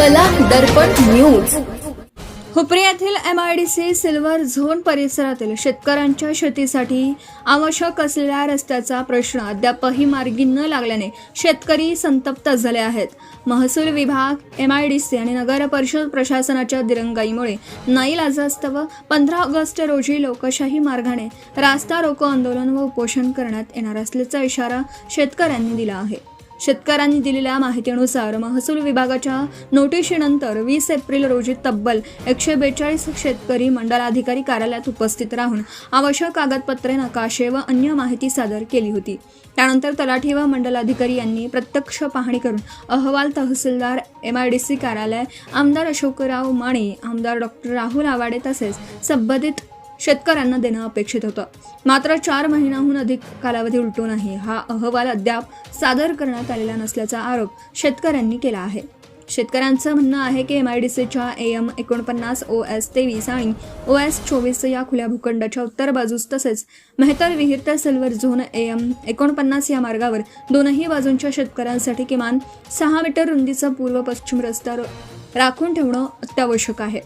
कला दर्पण न्यूज। हुपरी येथील MIDC silver zone परिसरातील शेतकऱ्यांच्या शेतीसाठी आवश्यक असलेल्या रस्त्याचा प्रश्न अद्यापही मार्गी न लागल्याने शेतकरी संतप्त झाले आहेत। महसूल विभाग, MIDC आणि नगर परिषद प्रशासनाच्या दिरंगाईमुळे नाईलाजास्तव 15 ऑगस्ट रोजी लोकशाही मार्गाने रास्ता रोको आंदोलन व उपोषण करण्यात येणार असल्याचा इशारा शेतकऱ्यांनी दिला आहे। शेतकऱ्यांनी दिलेल्या माहितीनुसार महसूल विभागाच्या नोटिशीनंतर 20 एप्रिल रोजी तब्बल 142 शेतकरी मंडलाधिकारी कार्यालयात उपस्थित राहून आवश्यक कागदपत्रे, नकाशे व अन्य माहिती सादर केली होती। त्यानंतर तलाठी व मंडलाधिकारी यांनी प्रत्यक्ष पाहणी करून अहवाल तहसीलदार, MIDC कार्यालय, आमदार अशोकराव माने, आमदार डॉक्टर राहुल आवाडे तसेच संबंधित शेतकऱ्यांना देणं अपेक्षित होतं। मात्र 4 महिन्याहून अधिक कालावधी उलटूनही हा अहवाल अद्याप सादर करण्यात आलेला नसल्याचा आरोप शेतकऱ्यांनी केला आहे। शेतकऱ्यांचं म्हणणं आहे की MIDCच्या AM 49, OS 23 आणि OS 24 या खुल्या भूखंडाच्या उत्तर बाजूस तसेच मेहतर विहीर ते सिल्वर झोन AM 49 या मार्गावर दोनही बाजूंच्या शेतकऱ्यांसाठी किमान 6 मीटर रुंदीचा पूर्व पश्चिम रस्ता राखून ठेवणं अत्यावश्यक आहे।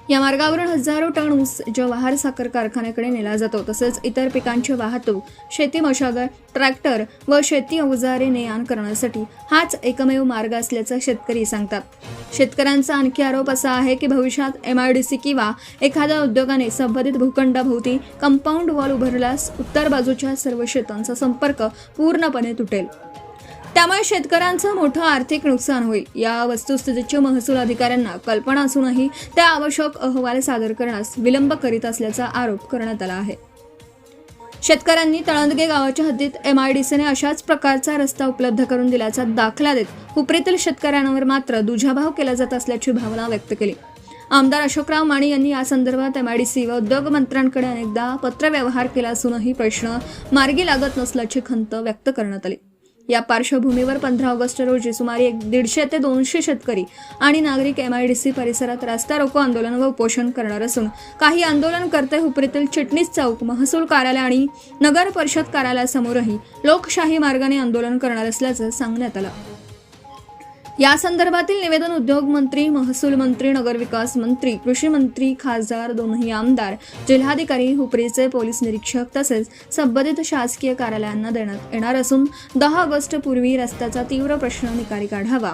या मार्गावरून हजारो टन ऊस जवाहर साखर कारखान्याकडे नेला जातो। तसेच इतर पिकांची वाहतूक, शेती मशागत, ट्रॅक्टर व शेती अवजारे ने-आण करण्यासाठी हाच एकमेव मार्ग असल्याचं शेतकरी सांगतात। शेतकऱ्यांचा आणखी आरोप असा आहे की भविष्यात MIDC किंवा एखाद्या उद्योगाने संबंधित भूखंडाभोवती कंपाऊंड वॉल उभारल्यास उत्तर बाजूच्या सर्व शेतांचा संपर्क पूर्णपणे तुटेल। त्यामुळे शेतकऱ्यांचं मोठं आर्थिक नुकसान होईल। या वस्तुस्थितीची महसूल अधिकाऱ्यांना कल्पना असूनही त्या आवश्यक अहवाल सादर करण्यास विलंब करीत असल्याचा आरोप करण्यात आला आहे। शेतकऱ्यांनी तळंदगे गावाच्या हद्दीत MIDCने अशाच प्रकारचा रस्ता उपलब्ध करून दिल्याचा दाखला देत हुपरीतील शेतकऱ्यांवर मात्र दुजाभाव केला जात असल्याची भावना व्यक्त केली। आमदार अशोकराव माने यांनी या संदर्भात MIDC व उद्योग मंत्र्यांकडे अनेकदा पत्रव्यवहार केला असूनही प्रश्न मार्गी लागत नसल्याची खंत व्यक्त करण्यात आली। या पार्श्वभूमीवर 15 ऑगस्ट रोजी सुमारे 150 ते 200 शेतकरी आणि नागरिक MIDC परिसरात रास्ता रोको आंदोलन व उपोषण करणार असून काही आंदोलनकर्ते हुपरीतील चिटणीस चौक, महसूल कार्यालय आणि नगर परिषद कार्यालयासमोरही लोकशाही मार्गाने आंदोलन करणार असल्याचं सांगण्यात आलं। या संदर्भातील निवेदन उद्योग मंत्री, महसूल मंत्री, नगरविकास मंत्री, कृषी मंत्री, खासदार, दोन्ही आमदार, जिल्हाधिकारी, हुपरीचे पोलीस निरीक्षक तसेच संबंधित शासकीय कार्यालयांना देण्यात येणार असून 10 ऑगस्ट पूर्वी रस्त्याचा तीव्र प्रश्न निकाली काढावा,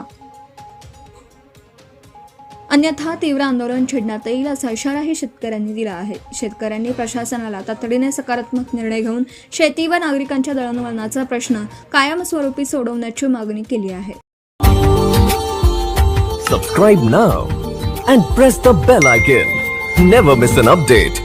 अन्यथा तीव्र आंदोलन छेडण्यात येईल असा इशाराही शेतकऱ्यांनी दिला आहे। शेतकऱ्यांनी प्रशासनाला तातडीने सकारात्मक निर्णय घेऊन शेती व नागरिकांच्या दळणवळणाचा प्रश्न कायमस्वरूपी सोडवण्याची मागणी केली आहे। Subscribe now and press the bell icon. Never miss an update.